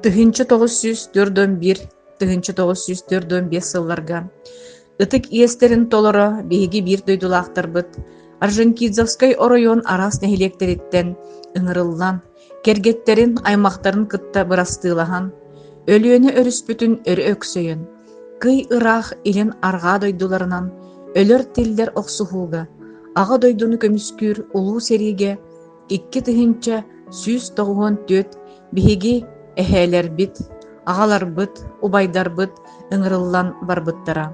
Тыһынчы 941, тыһынчы 945 сылларга ытык иестерин толоро биһиги биир дойдулаахтарбыт Орджоникидзевской оройон араас нэһилектериттен ыҥырыллан, кергеттерин аймактарын кытта бырастыылаһан, өлүөнө өрүспүтүн өрү өксөйөн, кый ыраах илин аргаа дойдуларынан өлөр тиллер охсуһууга, ага дойдуну көмүскүүр улуу сериге 2 тыһынча 194 биһиги эһээлербит, агаларбыт, убайдарбыт ыҥырыллан барбыттара.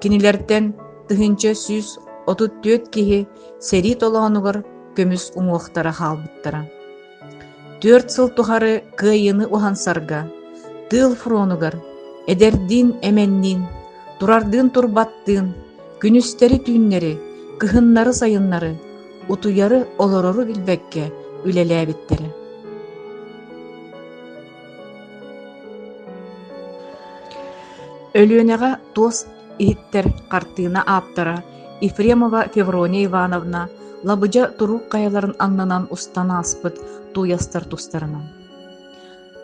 Кинилерден тыһынча 134 киһи сери толоонугар көмүс уҥуохтара хаалбыттара. 4 сыл тухары кыайыны ухансарга, тыыл фуронугар, эдердиин эменниин, турардыын турбаттыын, күнүстери түүннери, кыһыннары сайыннары, утуяры олорору билбекке үлелээбиттери. Өлүөнэҕэ туос иһиттэр хартыына ааптара Ефремова Феврония Ивановна лабыдьа турук каяларын аннынан устан ааспыт туйастар тустарынан.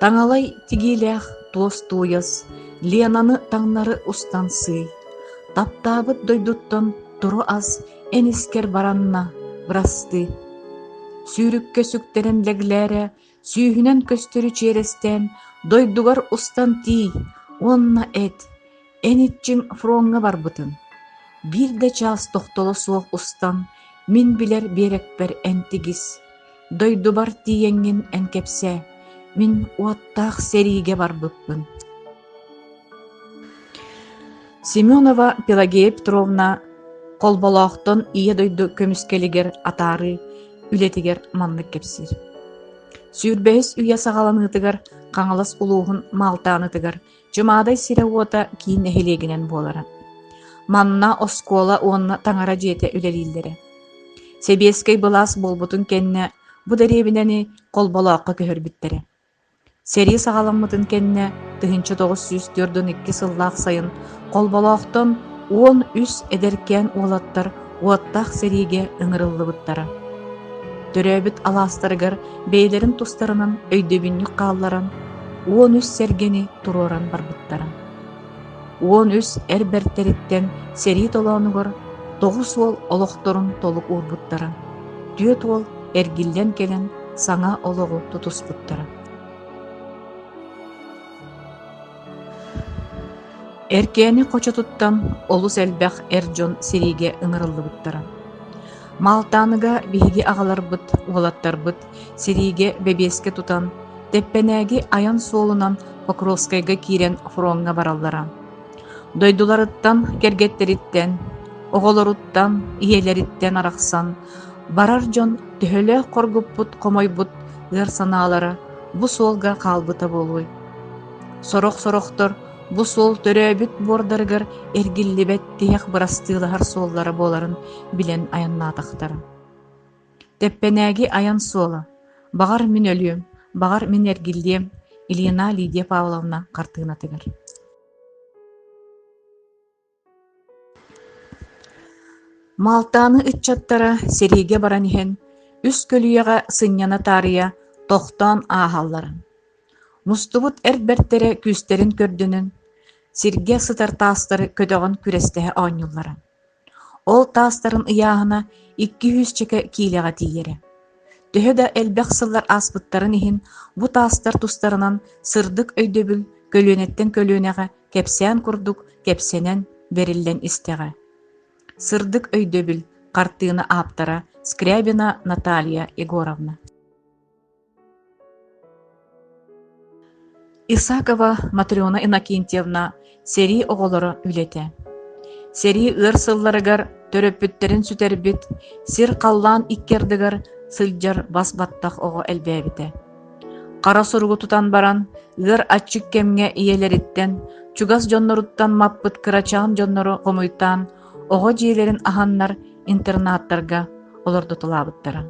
Таҥалай тигиилээх туос туйас, Ленаны таҥнары устан сый. Таптаабыт дойдуттан туру аз эн искер баранна бырасты. Сүүрүккө сүктерен леглээре, сүүһүнэн көстөрү чиэрэстэн, дойдугар устан тии, онна эт, эн итчиң фронга барбытын. Бир да час тохтоло суох устан, мин билер берекпер эн тигис. Дойду бар тиеңин эн кепсе, мин уаттаах сериге барбыппын. Семенова Пелагея Петровна колболоохтон ие дойду көмүскелигер атары, үлетигер маннык кепсир. Сүүрбэһис үйэ сагаланыытыгар, каҥалас улуухун маалтааныытыгар, жымаадай сире уота киин эһилиэгинэн буолара. Манна оскола уонна таҥара дьиэтэ үлэлииллэре. Себиэскэй былаас болбутун кэннэ бу дэриэбинэни колболоохха көһөрбүттэрэ. Сери сагаламмытын кэннэ тыһынча 942 сыллаах сайын колболоохтон 10 үс эдеркээн уолаттар уоттаах сериге ыҥырыллыбыттара. Төрөөбүт алаастарыгар бэйэлэрин тустарынан өйдөбүннүк хаалларан 10 үс сергени туруоран барбыттара. 10 үс эрбертериттен сери толоонугар 9 уол олохторун толук уурбуттара. Түөт уол эргиллен келен саҥа олоҕу тутуспуттара. Эркээни хочотуттан олус элбэх эрдьон сириге ыҥырыллыбыттара. Малтааныга биһиги аҕаларбыт, уолаттарбыт сириге бебиэске тутан, теппенээги аян суолунан Покровскайга киирэн фронга бараллара. Дойдуларыттан кергеттериттен, оҕолоруттан, иелериттен арахсан, барар дьон төһөлөөх коргуппут комойбут ыар санаалара бу суолга хаалбыта болуой. Сорох-сорохтор бу суол төрөөбүт буордарыгар эргиллибет тиэх бырастыылаһар суоллара буоларын билэн аяннаатахтара. Теппенээги аян суола, багар мин өлүөм, багар мин эргиллиэм, Ильина Лидия Павловна картыынатыгар. Малтааны ытчаттара сериге баран иһэн, үс көлүйэҕэ сынньана таарыйа тохтоон ааһалларын. Мустубут эрбертере күстерин көрдүнүн, сирге сытар таастары көтөҕөн күрестэһэ оонньуллара. Ол таастарын ыяаһына 200 чеке киилэҕэ тиийэре. Төһө да элбэх сыллар ааспыттарын иһин бу таастар тустарынан сырдык өйдөбүл көлүөнэттен көлүөнэҕэ кепсээн курдук кепсенен бериллэн истэҕэ. Сырдык өйдөбүл картыына ааптара Скрябина Наталья Егоровна. Исакова Матрена Иннокентьевна сери оҕолоро үлете. Сери ыар сылларыгар төрөппүттерин сүтербит, сир қаллаан иккердигар сылдьар бас баттах оҕо элбээбите. Кара суругу тутан баран, ыар аччык кемҥэ иелериттен, чугас дьонноруттан маппыт кырачаан дьоннору хомуйтаан, оҕо дьиэлэрин аһаннар интернаттарга олордутулаабыттара.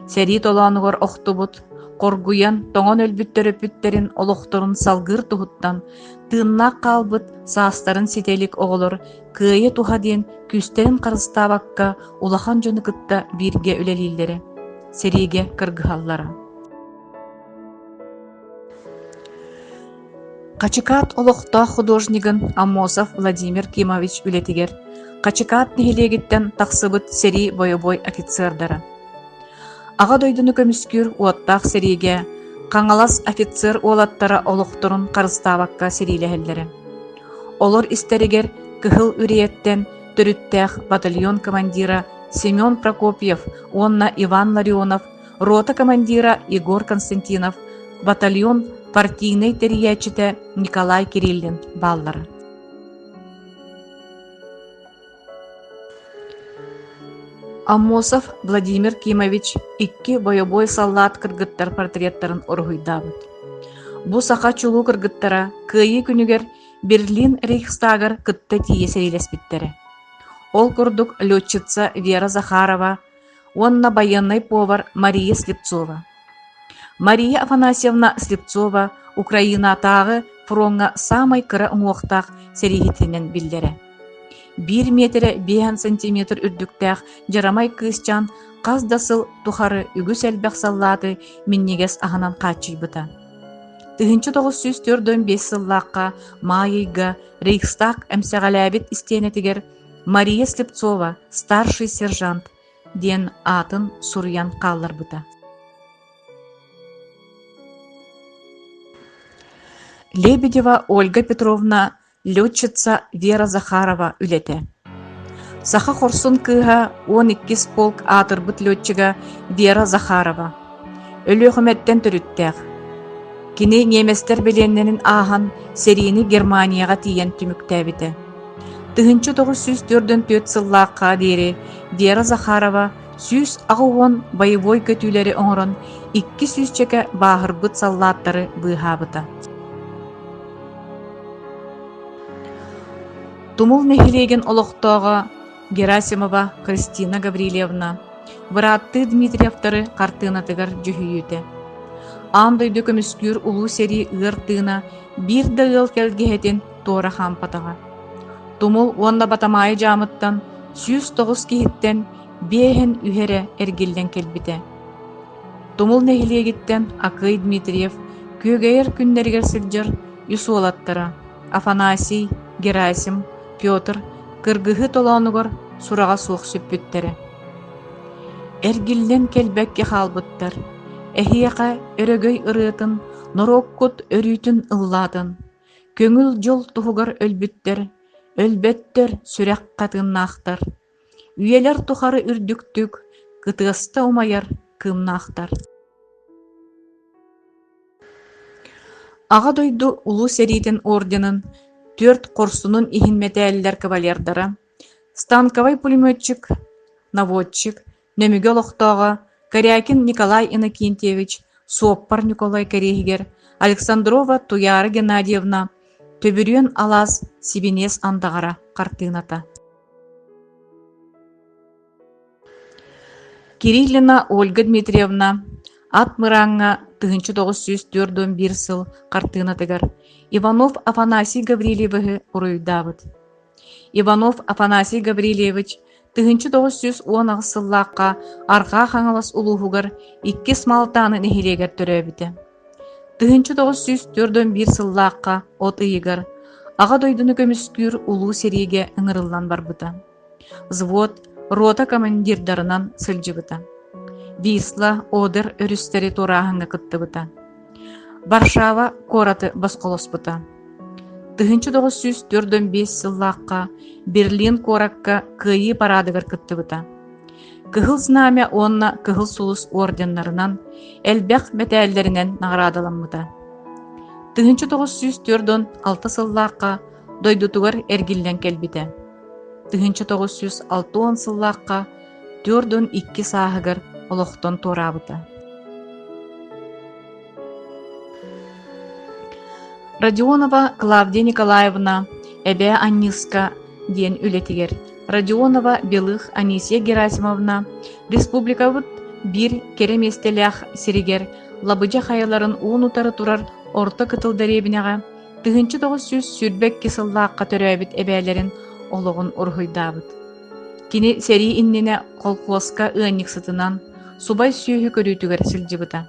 Сери толоонугар охтубут, коргуян тоҥон өлбүттөрөпүттерин олохторун салгыр туһуттан, тыыннаах хаалбыт саастарын сителик оҕолор кыайы туха диэн күстерин харыстаабакка улахан дьонукытта биирге үлэлииллэри, сериге кыргыһаллара. Качыкат олохта художнигын Аммосов Владимир Кимович үлетигер, Качыкат нехилегиттен тахсыбыт сери бойобой офицердары. Ага дойдуну көмүскүр уаттаах сериге, каңалас офицер уолаттара олохторун карыстаабакка серилэһэллэри. Олор истеригер кыһыл үриэттен төрүттээх батальон командира Семен Прокопьев, онна Иван Ларионов, рота командира Егор Константинов, батальон партийный териячите Николай Кириллин баллары. Аммосов Владимир Кимович икки бойобой саллаат кыргыттар портреттарын оргуйдабыт. Бу саха чулуу кыргыттара кыйы күнүгер Берлин Рейхстагар кытта тие серилеспиттери. Ол курдук летчица Вера Захарова, онна военный повар Мария Слепцова. Мария Афанасьевна Слепцова Украинатагы фронга самай кыра уңуохтаах серигитинен биллере. 1 метре 5 сантиметр үрдүктәх жарамай кыысчан каздасыл тухары үгүс элбэх саллааты миннигес аханан качыйбыта. 1904-5 сыллааққа майыйга Рейхстаг эмсегаләбит истенетигер Мария Слепцова, старший сержант, ден атын сурьян калларбыта. Лебедева Ольга Петровна, летчица Вера Захарова үлете. Саха хорсун кыха 12 полк атырбыт летчига Вера Захарова. Өлөхөметтен төрүттәк. Кини неместер беленненин ахан серийни Германияга тиен түмүктәбите. 1904 сыллааққа дейри Вера Захарова сүүс агуон боевой көтүүлери оңорон 200 чеке баахырбыт саллааттары быхабыта. Тумул нехилеген олохтоога Герасимова Кристина Гаврилевна, Вратты Дмитриевтары картынатыгар жүхүйүте. Андойду көмүскүр улуу сери ыртыына бир дагыл келгехетин тоора хампатага. Тумул уонна батамайы жамыттан 109 киһиттен бэйэн үһере эргиллен келбите. Тумул нехилегиттен Акый Дмитриев көгейер күннергер сылжыр юсуолаттара Афанасий, Герасим, Петр кыргыһы толоонугар сурага суох сүппүттери. Эргиллен келбекке халбыттар. Эхиэха өрөгөй ырыытын, нороккут өрүүтүн ыллаатын. Көңүл жол туһугар өлбүттер, өлбөттөр сүрэх катыннаахтар. Үйелер тухары үрдүктүк, кытыаста умаяр кымнаахтар. Ага дойду улуу сериитин орденын 4 корсунун ихинметээллер кавалердары, станковый пулеметчик, наводчик, нөмүгө олохтоого Корякин Николай Иннокентьевич, Соппар Николай Корейгер, Александрова Туяра Геннадьевна, Төбүрүөн Алас Сибинес андагара картыната. Кириллина Ольга Дмитриевна, ат мырааңа 1904 сыл картынатыгар, Иванов Афанасий Гаврилевичи уруйдабыт. Иванов Афанасий Гаврилевич 1910 сыллааққа арға хаңалас улуһугар 2 смалтаны нехилегер төрөбүте. 1904 сыллааққа от ыйыгар, ага дойдуну көмүскүр улуу сериге ыңырыллан барбыта. Взвод, рота командирдарынан сылжыбыта. Висла, Одер өрүстери турааһыңа кыттыбыта. Варшава кораты басколоспыта. 1904 сыллааққа Берлин коракка кыйы парадыгар кыттыбыта. Кыһыл знамя онна кыһыл сулус орденнарынан элбэх метээллеринен наградаланмыта. 1904 сыллааққа дойдутугар эргиллен келбите. 1906 сыллааққа 4-2 сааһыгар олохтон туурабыта. Родионова Клавдия Николаевна, Эбе Анниска, ден үлетигер. Родионова Белых Анисия Герасимовна, Республикабыт бир кереместелях сиригер, лабыжа хайаларын уунутары турар орта кытылдаребинеға, 1900 сүрбек кесыллааққа төрөбіт эбәлерин олығын урхуйдабыт. Кини сери иннене колкуоска ыанник сытынан субай сүйі көрүйтүгер сылжыбыта.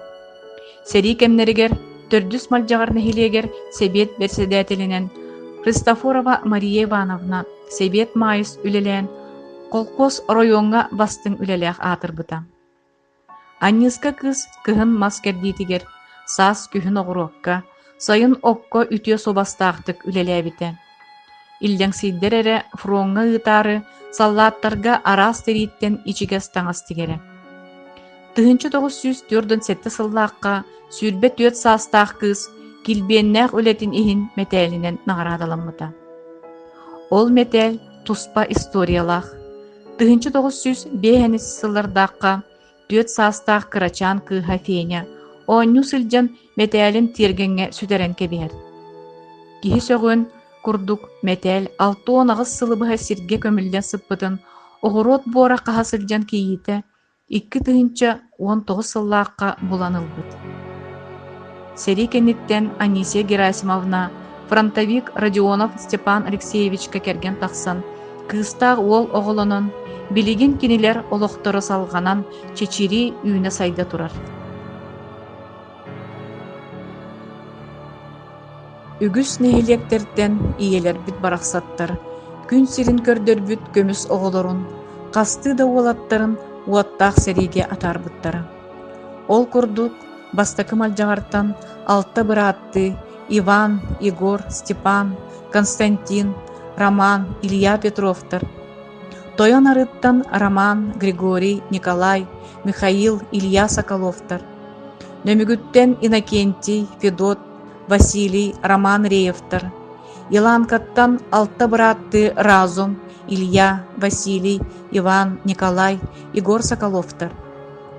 Сери кемнеригер төрдүс малжағар нехилегер себет берседәтелінен Христофорова Мария Ивановна себет майыс үлелен Колкос районга бастың үлелек атырбыта. Анниска кыз кыһын мас кердитигер, сас күһін оғырокка, сайын окко үтіе собастақтық үлеләбіте. Илден сиддер эре фронга ытары саллаттарга арас териттен ичигес таңастигере. Тыһынчы 904 сыллааққа сүрбе 4 састақ кыз килбеннәк үлетін ихин метәлінен нағарадаламыта. Ол метәл туспа историялақ. Тыһынчы 905 сыллардаққа 4 састақ кырачан кыха феня, онню сылжан метәлін тергенге сүтерен кебер. Кихи сөғін курдук метәл 6-10 сылыбыға сирге көмілден сыппытын, оғырот бора қаха сылжан кейіті 2-19 сыллаққа буланылбыт. Сери кенниттен Анисия Герасимовна, фронтовик Родионов Степан Алексеевичка керген тақсан, кыстақ ол оғылының билигин кинилер олоқтыры салғанан чечири үйіне сайда турар. Үгіс нехилектерден иелер бит барақсаттар, күн сирин көрдөрбүт көміс оғылырын, қасты да олаттарын уаттақ сериге атарбыттары. Ол курдук бастакы малжағартан алты быратты Иван, Егор, Степан, Константин, Роман, Илья Петровтар. Тойон арыттан Роман, Григорий, Николай, Михаил, Илья Соколовтар. Нөмігіттен Иннокентий, Федот, Василий, Роман Реевтар. Иланкаттан алты быратты Разум, Илья, Василий, Иван, Николай, Егор Соколовтар.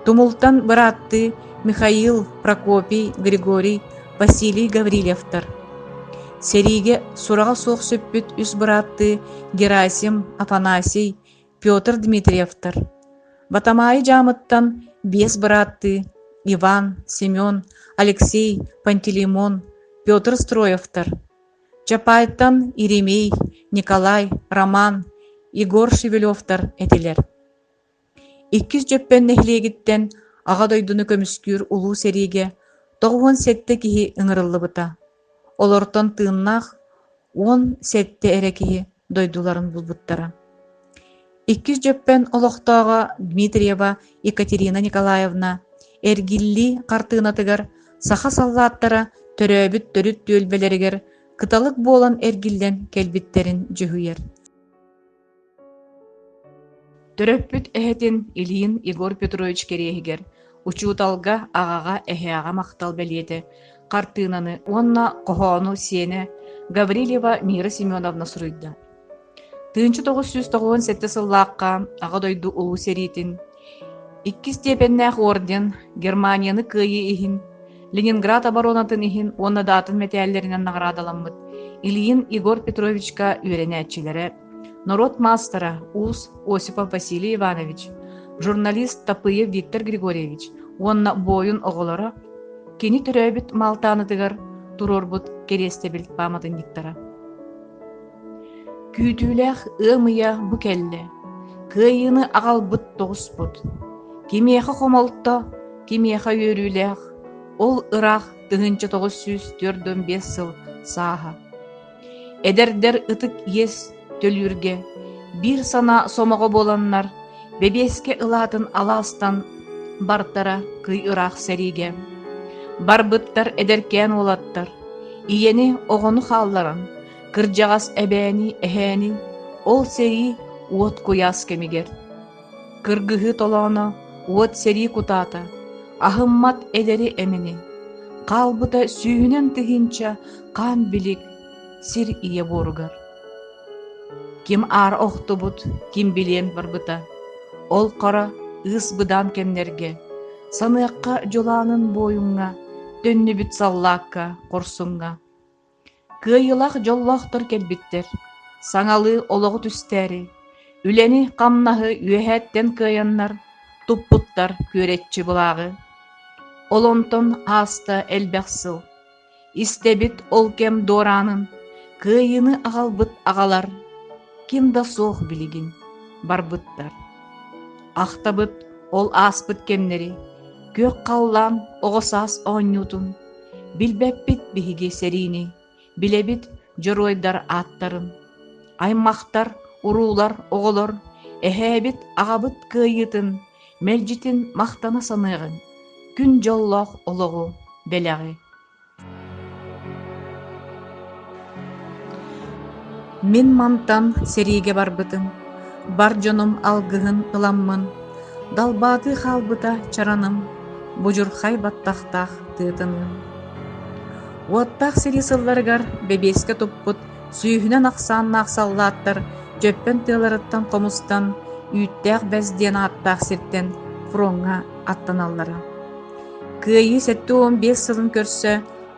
Тумултан быратты Михаил, Прокопий, Григорий, Василий Гаврилевтар. Сериге сураға соқ сөппіт үс быратты Герасим, Афанасий, Петр Дмитриевтар. Батамайы жамыттан 5 быратты Иван, Семен, Алексей, Пантелеймон, Петр Строевтар. Чапайттан Иеремей, Николай, Роман, Егор Шевелевтар этилер. 200 жөппен нехлегіттен аға дойдуны көміскүр улу сериге 9 сетті кихи ыңырылы бұта. Олортон тыыннақ 10 сетті әрі кихи дойдуларын бұлбыттара. 200 жөппен олықтаға Дмитриева Екатерина Николаевна әргилли қартыынатыгар саха саллаттара төрөбіт төрүт төлбелерігер кыталык болан әргиллен келбиттерін жүхүйер. Төрөппүт эхетин Ильин Егор Петрович керехигер, учууталга ағаға эхеаға мақтал бәлеті, қартыынаны онна қохону сені Гаврилева Мира Семеновна суруйда. 1997 сыллаққа аға дойду улу серитин, 2 степеннәқ орден Германияны кыйы ихин, Ленинград оборонатын ихин онна датын метәллерінен нағырадаламмыт, Ильин Егор Петровичка үйренәтчілері, народ мастера Ус Осипов Василий Иванович, журналист Тапыев Виктор Григорьевич, онна бойын оғылары, кені түрәбіт малтаныдығыр турорбут керестебіл паматын диктара. Күйтүләх ымыя бұ кәлі, кыйыны ағал бұт тоғыс бұт. Кемеха қомалта, кемеха өрүләх, ол ырақ 1945 сыл саға. Эдердер ытык ес төлүрге, бир сана сомоға боланнар, бебеске ылатын аластан бартара кый ырақ сәриге. Барбыттар эдеркен олаттар, иені оғыны қалларын, кыржағас әбәни әхәни, ол сәри уот куяс кемигер. Кыргыхы толаны уот сәри кутата, ахыммат эдери әмini, қалбыта сүйінен тыхинча қан билик сир ие боругар. Ким ар оқтубут, ким билен барбыта, ол қара ыс бұдан кемнерге, саныққа жоланын бойыңа, төнні бүт саллаққа, қорсыңа. Кыйылақ жоллақтыр келбіттер, саңалы олығы түстәрі, үлені қамнағы үйәттен кыйыннар, туппуттар көретчі бұлағы. Олонтон аста әлбәқсыл, истебіт ол кем доранын, кыйыны ағалбыт ағалар, кимда соқ білігін, барбыттар. Ақтабыт ол аспыт кемнері, көк қаллан оғысас оңнютун, Билбеппит биһиги серини, билебит жоройдар аттарын. Аймақтар, урулар, оголор, эһээбит аҕабыт кыайыытын, мэлдьитин махтана саныагын, күн жоллоох ологу, бэлэҕи. Мин мантан сериге барбытым, бар дьонум алгыһын ыламмын, далбааты хаалбыта чараным, бужурхай баттахтаах тыытынын. Уоттаах сири сылларыгар бебиэске туппут сүүһүнэн ахсааннаах саллааттар дьөппөн тыаларыттан комустан үүттээх бэс диэн ааттаах сиртэн фронга аттаналлара. Кыайы 7-15 сылын көрсө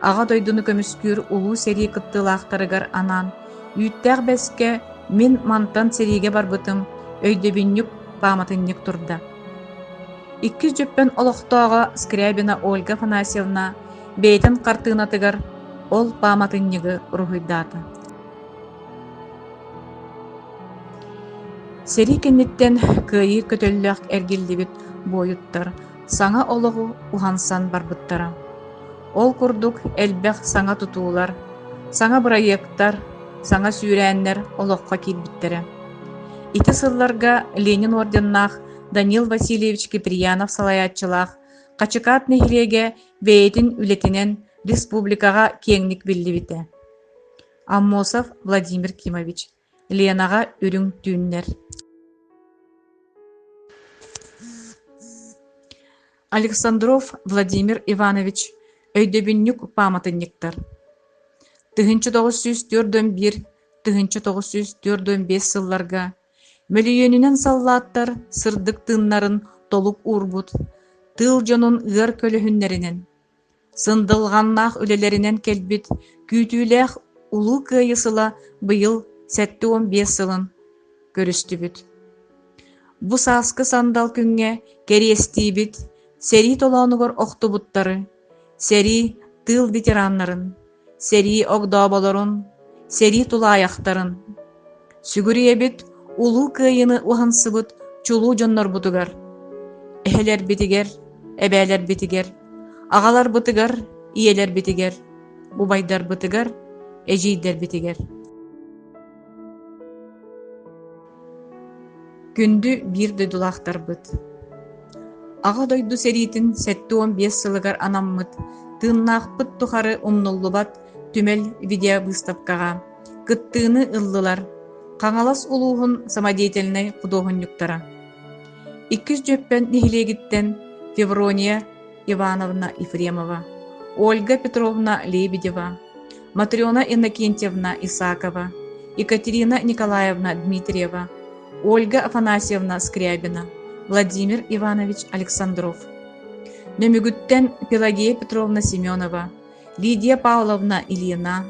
аҕа дойдуну көмүскүүр улуу серии кыттыылаахтарыгар анан үүттээх бэске мин мантан сериге барбытым өйдөбүннүк пааматынньык турда. 2 дьөппөн олохтоого Скрябина Ольга Афанасьевна бэйэтин картыынатыгар ол пааматынньыгы уруһуйдаата. Сери кенниттен кыайы көтөллөөх эргиллибит буойуттар саҥа олоҕу ухансан барбыттара. Ол курдук элбэх саҥа тутуулар, саҥа бырайыактар, саҥа сүүрээннэр олоххо киирбиттерэ. Ити сылларга Ленин орденнаах Данил Васильевич Киприянов салайааччылаах Качыкаат нэһилиэге бэйэтин үлэтинэн республикаға кеңник биллибите. Аммосов Владимир Кимович, Ленаға үрүң түүннер. Александров Владимир Иванович, өйдөбүннүк пааматынньыктар. 1904-1905 сылларга мөлүйөнүнэн саллааттар сырдык тыыннарын толук уурбут, тыл дьонун ыар көлөһүннэринэн, сындылганнаах үлэлэринэн келбит күүтүүлээх улуу кыайысыла быйыл 7-15 сылын көрүстүбүт. Бу сааскы сандал күнге кериэстиибит сери толоонугор охтубуттары, сери тыл ветераннарын, сери огдооболорун, сери тулааяхтарын, сүгүриэбит улуу кыайыны ухансыбыт чулуу дьоннорбутугар, эһэлэр битигер, эбээлэр битигер, аҕалар бытыгар, иэлэр битигер, убайдар бытыгар, эжийдер битигер. Күндү биир дойдулаахтарбыт. Аҕа дойду сериитин 7-15 сылыгар анаммыт, тыыннаахпыт тухары умнуллубат түмэл видеовыставкаға, кыттыыны ыллылар, қаңалас улуухун самодеятельный художниктара. 2 дьөппөн нэһилиэгиттен Феврония Ивановна Ефремова, Ольга Петровна Лебедева, Матрена Иннокентьевна Исакова, Екатерина Николаевна Дмитриева, Ольга Афанасьевна Скрябина, Владимир Иванович Александров. Нөмүгүттен Пелагея Петровна Семенова, Лидия Павловна Ильина,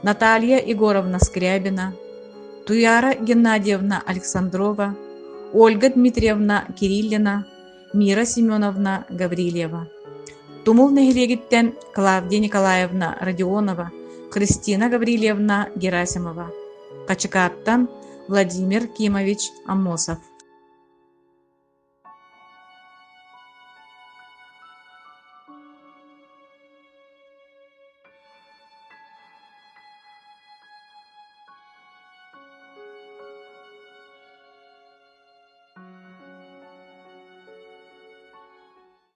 Наталья Егоровна Скрябина, Туяра Геннадьевна Александрова, Ольга Дмитриевна Кириллина, Мира Семеновна Гаврилева. Тумул нэһилиэгиттен Клавдия Николаевна Родионова, Кристина Гаврилевна Герасимова. Качыкааттан Владимир Кимович Аммосов.